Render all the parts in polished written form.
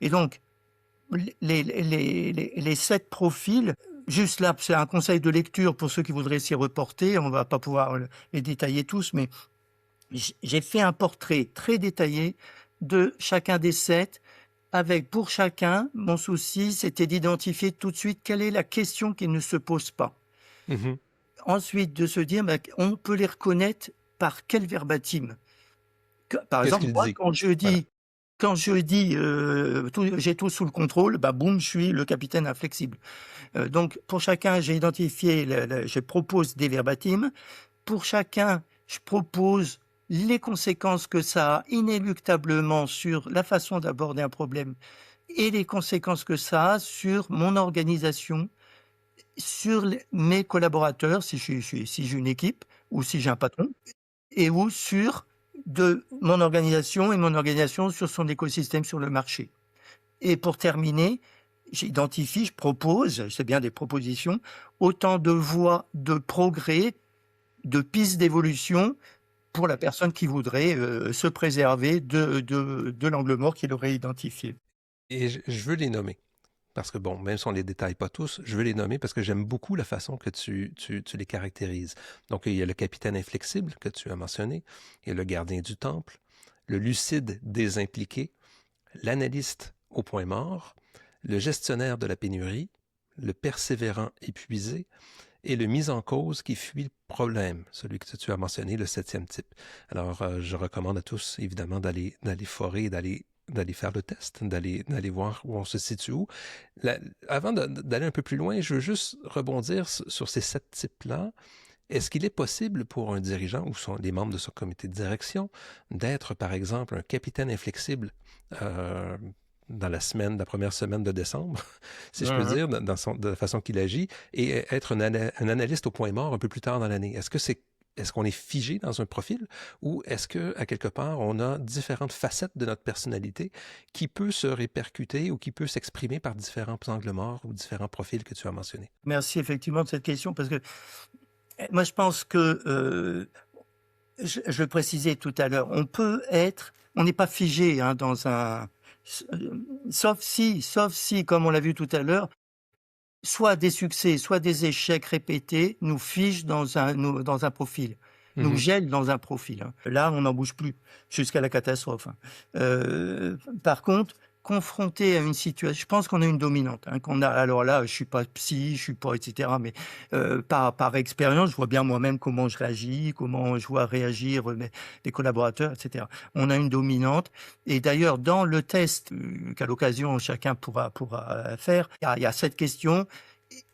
Et donc, les 7 profils, juste là, c'est un conseil de lecture pour ceux qui voudraient s'y reporter. On ne va pas pouvoir les détailler tous, mais j'ai fait un portrait très détaillé de chacun des 7. Avec, pour chacun, mon souci, c'était d'identifier tout de suite quelle est la question qui ne se pose pas. Mhm. Ensuite, de se dire, on peut les reconnaître par quel verbatim. Par Qu'est-ce exemple, qu'il moi, dit? quand je Voilà. dis, j'ai tout sous le contrôle, bah boum, je suis le capitaine inflexible. Donc, pour chacun, j'ai identifié, je propose des verbatims. Pour chacun, je propose les conséquences que ça a inéluctablement sur la façon d'aborder un problème et les conséquences que ça a sur mon organisation, sur mes collaborateurs, si j'ai une équipe ou si j'ai un patron, et ou sur de mon organisation et mon organisation sur son écosystème sur le marché. Et pour terminer, j'identifie, je propose, c'est bien des propositions, autant de voies de progrès, de pistes d'évolution pour la personne qui voudrait se préserver de l'angle mort qu'il aurait identifié. Et je veux les nommer. Parce que bon, même si on ne les détaille pas tous, je veux les nommer parce que j'aime beaucoup la façon que tu les caractérises. Donc, il y a le capitaine inflexible que tu as mentionné, il y a le gardien du temple, le lucide désimpliqué, l'analyste au point mort, le gestionnaire de la pénurie, le persévérant épuisé et le mis en cause qui fuit le problème, celui que tu as mentionné, le 7e type. Alors, je recommande à tous, évidemment, d'aller forer et d'aller faire le test, d'aller voir où on se situe où. Avant d'aller un peu plus loin, je veux juste rebondir sur ces 7 types-là. Est-ce qu'il est possible pour un dirigeant ou les membres de son comité de direction d'être, par exemple, un capitaine inflexible euh, dans la première semaine de décembre, si je peux Mmh. dire, de la façon qu'il agit, et être un analyste au point mort un peu plus tard dans l'année? Est-ce qu'on est figé dans un profil ou est-ce qu'à quelque part, on a différentes facettes de notre personnalité qui peut se répercuter ou qui peut s'exprimer par différents angles morts ou différents profils que tu as mentionnés? Merci effectivement de cette question parce que moi je pense que, je le précisais tout à l'heure, on n'est pas figé hein, dans un... Sauf si, comme on l'a vu tout à l'heure, soit des succès, soit des échecs répétés nous figent dans un profil, nous Mhm. gèlent dans un profil. Hein. Là, on n'en bouge plus jusqu'à la catastrophe. Hein. Par contre, confronté à une situation, je pense qu'on a une dominante. Hein, qu'on a. Alors là, je suis pas psy, je suis pas etc. Mais par expérience, je vois bien moi-même comment je réagis, comment je vois réagir les collaborateurs, etc. On a une dominante. Et d'ailleurs, dans le test qu'à l'occasion chacun pourra faire, il y a cette question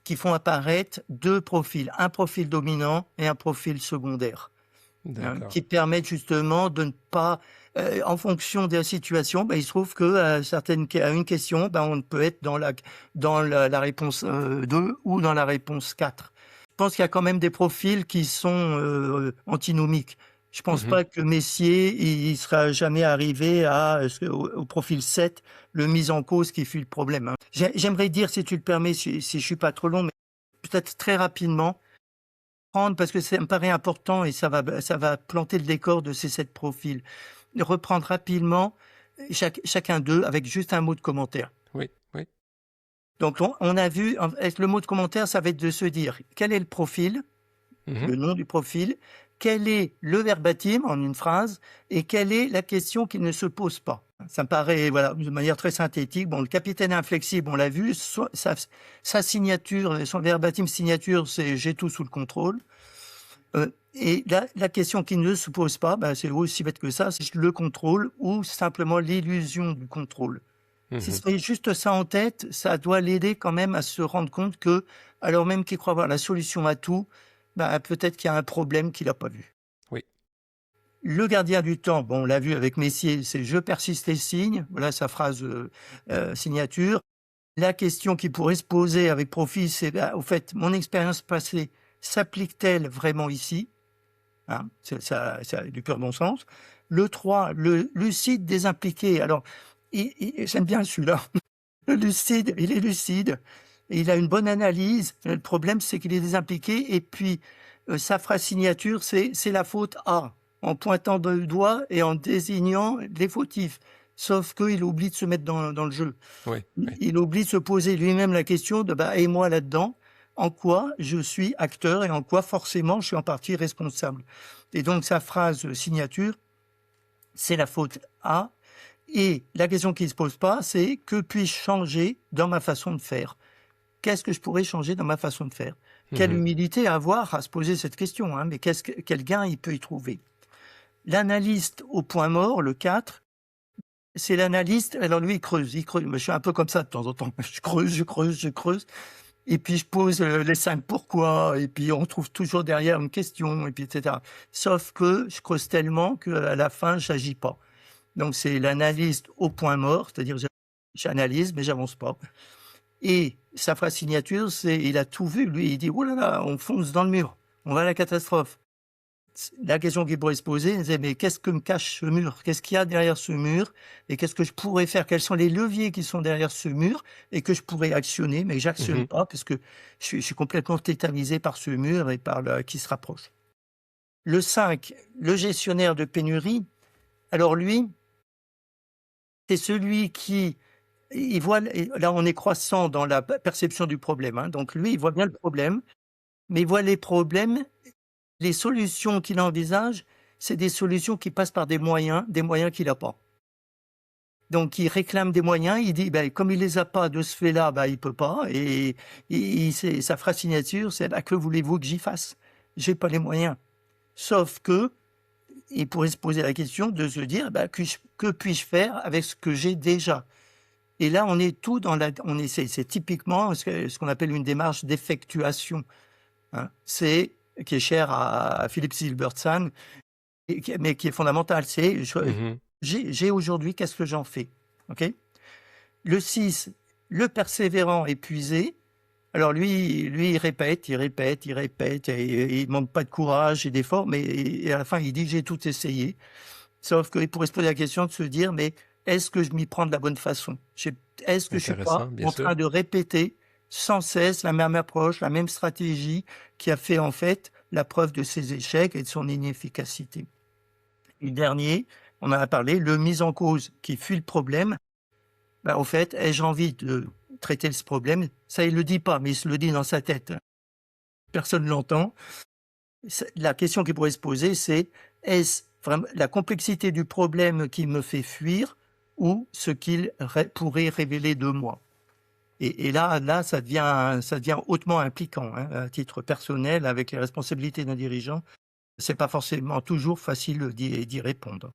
qui font apparaître 2 profils, un profil dominant et un profil secondaire, hein, D'accord. qui permettent justement de ne pas, en fonction de la situation, il se trouve que à une question, on peut être dans la réponse 2 ou dans la réponse 4. Je pense qu'il y a quand même des profils qui sont antinomiques. Je pense Mhm. pas que Messier, il sera jamais arrivé au profil 7, le mise en cause qui fut le problème. Hein. J'aimerais dire, si tu le permets, si je suis pas trop long, mais peut-être très rapidement, prendre, parce que ça me paraît important et ça va planter le décor de ces 7 profils. Reprendre rapidement chacun d'eux avec juste un mot de commentaire. Oui, oui. Donc on a vu, le mot de commentaire, ça va être de se dire quel est le profil, Mhm. le nom du profil, quel est le verbatim en une phrase et quelle est la question qui ne se pose pas. Ça me paraît, voilà, de manière très synthétique. Bon, le capitaine inflexible, on l'a vu, sa signature, son verbatim signature, c'est j'ai tout sous le contrôle. Et la question qui ne se pose pas, c'est aussi bête que ça, c'est le contrôle ou simplement l'illusion du contrôle. Si Mhm. c'est juste ça en tête, ça doit l'aider quand même à se rendre compte que, alors même qu'il croit avoir la solution à tout, peut-être qu'il y a un problème qu'il n'a pas vu. Oui. Le gardien du temps, bon, on l'a vu avec Messier, c'est je persiste et signe, voilà sa phrase signature. La question qui pourrait se poser avec profit, c'est au fait, mon expérience passée s'applique-t-elle vraiment ici? Hein, ça a du pur bon sens. Le 3, le lucide des impliqués. Alors, j'aime bien celui-là. Le lucide, il est lucide. Il a une bonne analyse. Le problème, c'est qu'il est désimpliqué. Et puis, sa phrase signature, c'est la faute à, en pointant du doigt et en désignant les fautifs. sauf qu'il oublie de se mettre dans le jeu. Oui, oui. Il oublie de se poser lui-même la question de et moi là-dedans, en quoi je suis acteur et en quoi forcément je suis en partie responsable. Et donc sa phrase signature, c'est la faute A. Et la question qui ne se pose pas, c'est que puis-je changer dans ma façon de faire? Qu'est-ce que je pourrais changer dans ma façon de faire? Quelle humilité avoir à se poser cette question, hein, mais quel gain il peut y trouver? L'analyste au point mort, le 4, c'est l'analyste, alors lui il creuse. Je suis un peu comme ça de temps en temps. Je creuse. Et puis je pose les 5 pourquoi, et puis on trouve toujours derrière une question, et puis etc. Sauf que je creuse tellement qu'à la fin, j'agis pas. Donc c'est l'analyste au point mort, c'est-à-dire j'analyse, mais j'avance pas. Et sa phrase signature, c'est il a tout vu, lui, il dit « Oh là là, on fonce dans le mur, on va à la catastrophe ». La question qu'il pourrait se poser, c'est mais qu'est-ce que me cache ce mur? Qu'est-ce qu'il y a derrière ce mur? Et qu'est-ce que je pourrais faire? Quels sont les leviers qui sont derrière ce mur et que je pourrais actionner, mais que j'actionne pas parce que je suis complètement tétanisé par ce mur et par qui se rapproche. Le 5, le gestionnaire de pénurie. Alors lui, c'est celui qui il voit, là on est croissant dans la perception du problème, hein, donc lui il voit bien le problème, mais il voit les problèmes, les solutions qu'il envisage, c'est des solutions qui passent par des moyens qu'il n'a pas. Donc il réclame des moyens, il dit comme il les a pas de ce fait-là, il peut pas, et sa phrase signature c'est que voulez-vous que j'y fasse? J'ai pas les moyens. Sauf que il pourrait se poser la question de se dire que puis-je faire avec ce que j'ai déjà? Et là, on est tout dans c'est typiquement ce qu'on appelle une démarche d'effectuation, hein. C'est qui est cher à Philippe Silbertson, mais qui est fondamental. C'est j'ai aujourd'hui, qu'est-ce que j'en fais? Ok. Le 6, le persévérant épuisé. Alors lui, il répète, et il manque pas de courage et d'effort, mais à la fin, il dit j'ai tout essayé. Sauf qu'il pourrait se poser la question de se dire, mais est-ce que je m'y prends de la bonne façon? Est-ce que je suis pas en train de répéter sans cesse la même approche, la même stratégie qui a fait en fait la preuve de ses échecs et de son inefficacité? Et le dernier, on en a parlé, le mise en cause qui fuit le problème. Au fait, ai-je envie de traiter ce problème? Ça, il le dit pas, mais il se le dit dans sa tête. Personne ne l'entend. La question qui pourrait se poser, c'est est-ce vraiment la complexité du problème qui me fait fuir ou ce qu'il pourrait révéler de moi? Et là, ça devient hautement impliquant, hein, à titre personnel, avec les responsabilités d'un dirigeant. C'est pas forcément toujours facile d'y répondre.